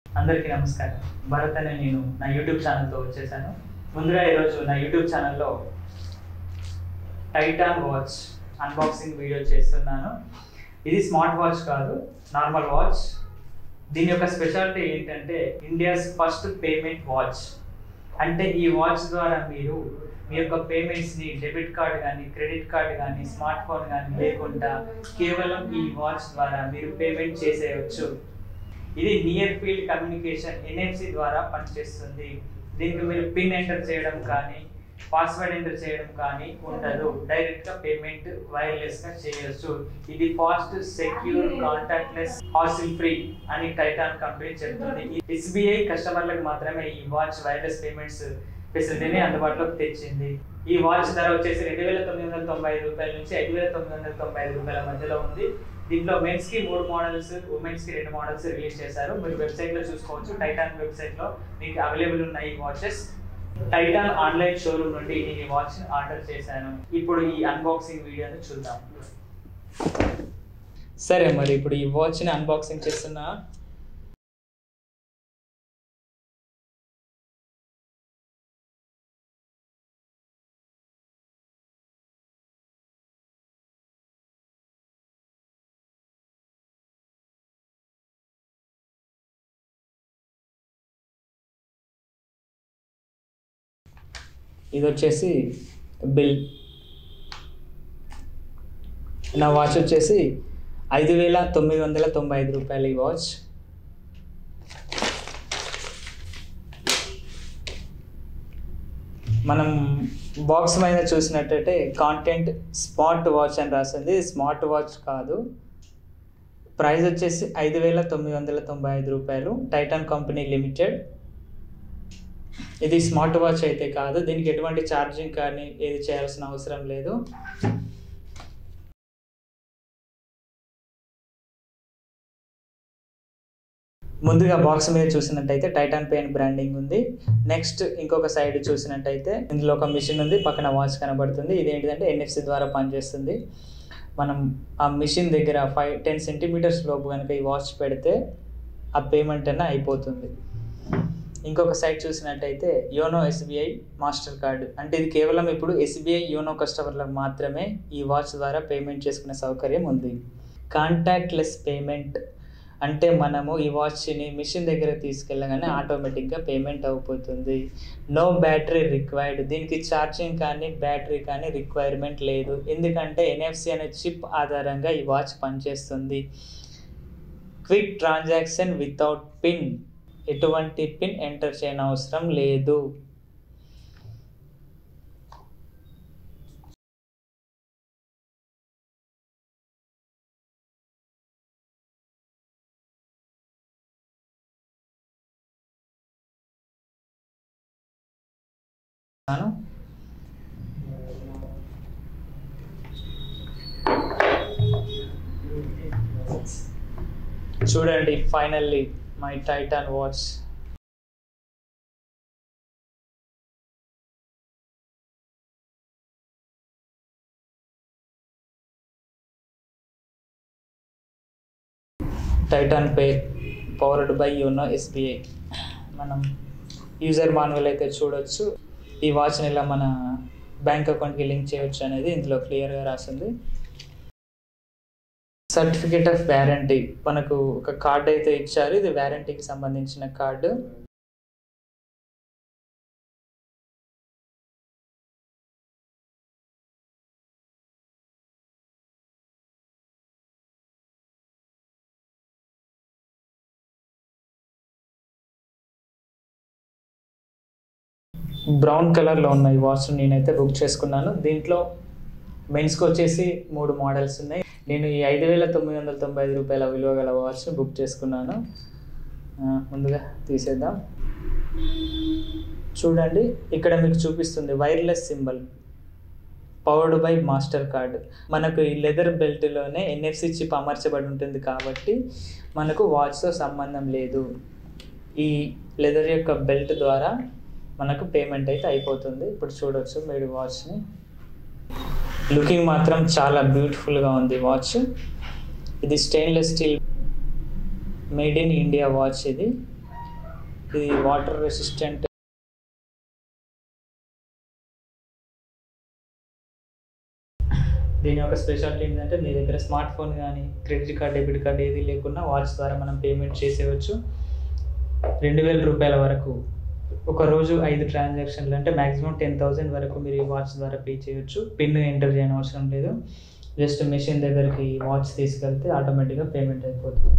అందరికీ నమస్కారం. భరత్ అనే నేను నా యూట్యూబ్ ఛానల్తో వచ్చేసాను. ముందుగా ఈరోజు నా యూట్యూబ్ ఛానల్లో టైటాన్ వాచ్ అన్బాక్సింగ్ వీడియో చేస్తున్నాను. ఇది స్మార్ట్ వాచ్ కాదు, నార్మల్ వాచ్. దీని యొక్క స్పెషాలిటీ ఏంటంటే ఇండియాస్ ఫస్ట్ పేమెంట్ వాచ్. అంటే ఈ వాచ్ ద్వారా మీరు మీ యొక్క పేమెంట్స్ని డెబిట్ కార్డ్ కానీ, క్రెడిట్ కార్డ్ కానీ, స్మార్ట్ ఫోన్ కానీ లేకుండా కేవలం ఈ వాచ్ ద్వారా మీరు పేమెంట్ చేసేయచ్చు. ఇది నియర్ ఫీల్డ్ కమ్యూనికేషన్ NFC ద్వారా పనిచేస్తుంది. దీనికి మీరు పిన్ ఎంటర్ చేయడం కానీ, పాస్వర్డ్ ఎంటర్ చేయడం కానీ ఉండదు. డైరెక్ట్గా పేమెంట్ వైర్లెస్గా చేయొచ్చు. ఇది fast, secure, contactless, hassle free అని టైటాన్ కంపెనీ చెప్తుంది. SBI కస్టమర్లకు మాత్రమే ఈ వాచ్ వైర్లెస్ పేమెంట్స్ ఫెసిలిటీని అందుబాటులోకి తెచ్చింది. ఈ వాచ్ ధర వచ్చేసి 2,995 రూపాయల నుంచి 5,995 రూపాయల మధ్యలో ఉంది. దీంట్లో మెన్స్కి 3 మోడల్స్, ఉమెన్స్కి 2 మోడల్స్ రిలీజ్ చేశారు. మీరు వెబ్సైట్లో చూసుకోవచ్చు. టైటాన్ వెబ్సైట్లో మీకు అవైలబుల్ ఉన్న ఈ వాచెస్. టైటాన్ ఆన్లైన్ షోరూమ్ నుండి ఈ వాచ్ ఆర్డర్ చేశాను. ఇప్పుడు ఈ అన్బాక్సింగ్ వీడియోని చూద్దాం. సరే, మరి ఇప్పుడు ఈ వాచ్ని అన్బాక్సింగ్ చేస్తున్నా. ఇది వచ్చేసి బిల్. నా వాచ్ వచ్చేసి 5,995 రూపాయలు ఈ వాచ్. మనం బాక్స్ మీద చూసినట్టయితే కాంటెంట్ స్మార్ట్ వాచ్ అని రాసింది. స్మార్ట్ వాచ్ కాదు. ప్రైస్ వచ్చేసి 5,995 రూపాయలు. Titan company limited. ఇది స్మార్ట్ వాచ్ అయితే కాదు. దీనికి ఎటువంటి ఛార్జింగ్ కానీ ఏది చేయాల్సిన అవసరం లేదు. ముందుగా బాక్స్ మీద చూసినట్టయితే టైటాన్ పెయిన్ బ్రాండింగ్ ఉంది. నెక్స్ట్ ఇంకొక సైడ్ చూసినట్టయితే ఇందులో ఒక మిషన్ ఉంది, పక్కన వాచ్ కనబడుతుంది. ఇది ఏంటిదంటే NFC ద్వారా పనిచేస్తుంది. మనం ఆ మిషన్ దగ్గర 5-10 సెంటీమీటర్స్ లోపు కనుక ఈ వాచ్ పెడితే ఆ పేమెంట్ అన్న అయిపోతుంది. ఇంకొక సైడ్ చూసినట్టయితే యోనో SBI మాస్టర్ కార్డు. అంటే ఇది కేవలం ఇప్పుడు SBI యోనో కస్టమర్లకు మాత్రమే ఈ వాచ్ ద్వారా పేమెంట్ చేసుకునే సౌకర్యం ఉంది. కాంటాక్ట్లెస్ పేమెంట్ అంటే మనము ఈ వాచ్ని మిషన్ దగ్గర తీసుకెళ్ళగానే ఆటోమేటిక్గా పేమెంట్ అయిపోతుంది. No battery required. దీనికి ఛార్జింగ్ కానీ బ్యాటరీ కానీ రిక్వైర్మెంట్ లేదు. ఎందుకంటే NFC అనే చిప్ ఆధారంగా ఈ వాచ్ పనిచేస్తుంది. Quick transaction without pin. ఎటువంటి పిన్ ఎంటర్ చేయని అవసరం లేదు. చూడండి, finally my Titan watch. Titan pay powered by YONO SBI. మనం యూజర్ మాన్యువల్ అయితే చూడొచ్చు. ఈ వాచ్ని ఇలా మన బ్యాంక్ అకౌంట్కి లింక్ చేయొచ్చు అనేది ఇందులో క్లియర్గా రాసింది. Certificate of warranty. మనకు ఒక కార్డు అయితే ఇచ్చారు. ఇది వ్యారంటీకి సంబంధించిన కార్డు. బ్రౌన్ కలర్లో ఉన్న ఈ వాచ్ నేనైతే బుక్ చేసుకున్నాను. దీంట్లో మెన్స్కి వచ్చేసి 3 మోడల్స్ ఉన్నాయి. నేను ఈ 5,995 రూపాయల విలువ గల వాచ్ని బుక్ చేసుకున్నాను. ముందుగా తీసేద్దాం. చూడండి, ఇక్కడ మీకు చూపిస్తుంది wireless symbol, powered by master card. మనకు ఈ లెదర్ బెల్ట్లోనే NFC చిప్ అమర్చబడి ఉంటుంది కాబట్టి మనకు వాచ్తో సంబంధం లేదు. ఈ లెదర్ యొక్క బెల్ట్ ద్వారా మనకు పేమెంట్ అయితే అయిపోతుంది. ఇప్పుడు చూడొచ్చు మీరు వాచ్ని. లుకింగ్ మాత్రం చాలా బ్యూటిఫుల్గా ఉంది వాచ్. ఇది stainless steel made in India watch. ఇది ఇది వాటర్ రెసిస్టెంట్. దీని యొక్క స్పెషాలిటీ ఏంటంటే మీ దగ్గర స్మార్ట్ ఫోన్ కానీ క్రెడిట్ కార్డ్ డెబిట్ కార్డ్ ఏది లేకున్నా వాచ్ ద్వారా మనం పేమెంట్ చేసేవచ్చు. 2000 రూపాయల వరకు ఒక రోజు 5 ట్రాన్సాక్షన్లు అంటే మ్యాక్సిమం 10,000 వరకు మీరు ఈ వాచ్ ద్వారా పే చేయొచ్చు. పిన్ ఎంటర్ చేయని అవసరం లేదు. జస్ట్ మెషిన్ దగ్గరికి వాచ్ తీసుకెళ్తే ఆటోమేటిక్గా పేమెంట్ అయిపోతుంది.